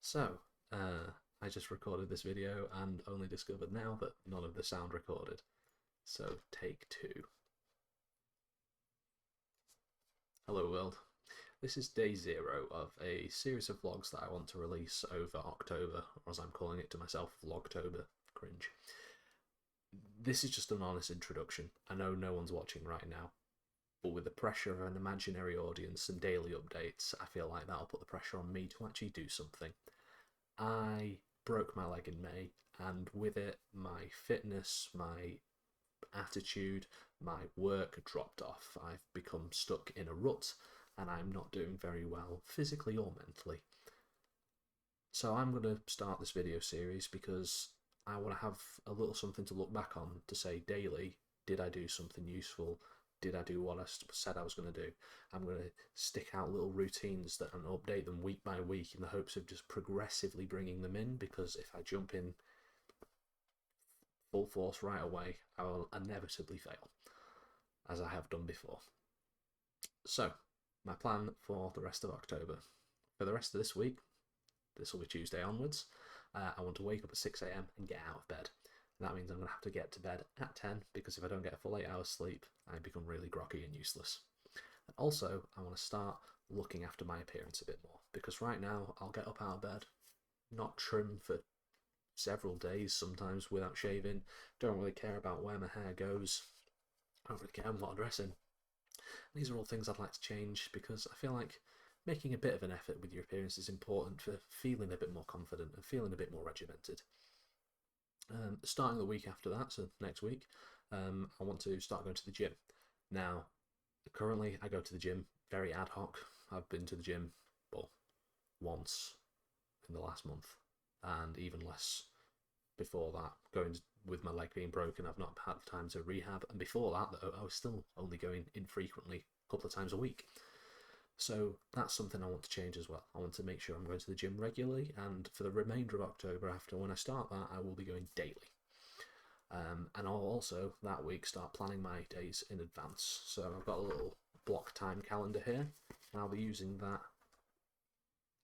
So, I just recorded this video and only discovered now that none of the sound recorded. So, take two. Hello world. This is day 0 of a series of vlogs that I want to release over October, or as I'm calling it to myself, Vlogtober. Cringe. This is just an honest introduction. I know no one's watching right now, but with the pressure of an imaginary audience and daily updates, I feel like that'll put the pressure on me to actually do something. I broke my leg in May, and with it, my fitness, my attitude, my work dropped off. I've become stuck in a rut, and I'm not doing very well physically or mentally. So I'm going to start this video series because I want to have a little something to look back on to say daily, did I do something useful? Did I do what I said I was going to do? I'm going to stick out little routines that and update them week by week in the hopes of just progressively bringing them in, because if I jump in full force right away, I will inevitably fail, as I have done before. So, my plan for the rest of October. For the rest of this week, this will be Tuesday onwards, I want to wake up at 6 a.m. and get out of bed. That means I'm going to have to get to bed at 10, because if I don't get a full 8 hours sleep, I become really groggy and useless. And also, I want to start looking after my appearance a bit more, because right now I'll get up out of bed, not trim for several days, sometimes without shaving, don't really care about where my hair goes, don't really care what I dress in. These are all things I'd like to change, because I feel like making a bit of an effort with your appearance is important for feeling a bit more confident and feeling a bit more regimented. Starting the week after that, so next week, I want to start going to the gym. Now, currently I go to the gym very ad hoc. I've been to the gym, well, once in the last month, and even less before that, going with my leg being broken. I've not had time to rehab, and before that, I was still only going infrequently, a couple of times a week. So that's something I want to change as well. I want to make sure I'm going to the gym regularly, and for the remainder of October, after when I start that, I will be going daily. And I'll also that week start planning my days in advance. So I've got a little block time calendar here, and I'll be using that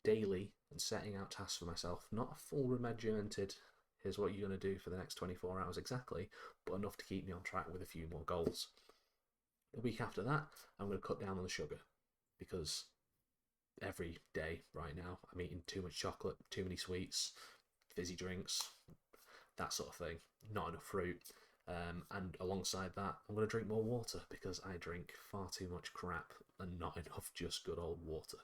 daily and setting out tasks for myself. Not a full regimented, here's what you're going to do for the next 24 hours exactly, but enough to keep me on track with a few more goals. The week after that, I'm going to cut down on the sugar, because every day right now I'm eating too much chocolate, too many sweets, fizzy drinks, that sort of thing, not enough fruit. And alongside that, I'm going to drink more water, because I drink far too much crap and not enough just good old water.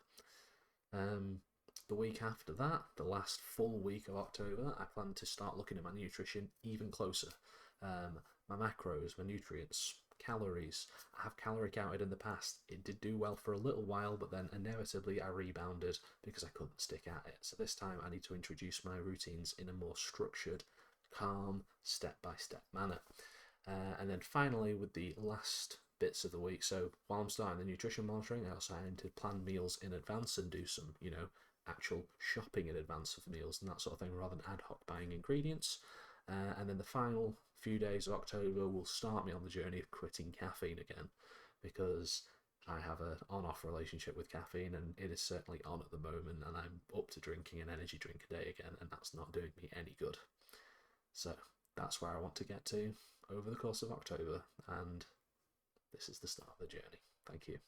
The week after that, the last full week of October, I plan to start looking at my nutrition even closer. My macros, my nutrients, calories. I have calorie counted in the past. It did do well for a little while, but then inevitably I rebounded because I couldn't stick at it. So this time I need to introduce my routines in a more structured, calm, step-by-step manner. And then finally, with the last bits of the week, so while I'm starting the nutrition monitoring, I also need to plan meals in advance and do some, actual shopping in advance of meals and that sort of thing, rather than ad hoc buying ingredients. And then the final few days of October will start me on the journey of quitting caffeine again, because I have an on-off relationship with caffeine, and it is certainly on at the moment, and I'm up to drinking an energy drink a day again, and that's not doing me any good. So that's where I want to get to over the course of October, and this is the start of the journey. Thank you.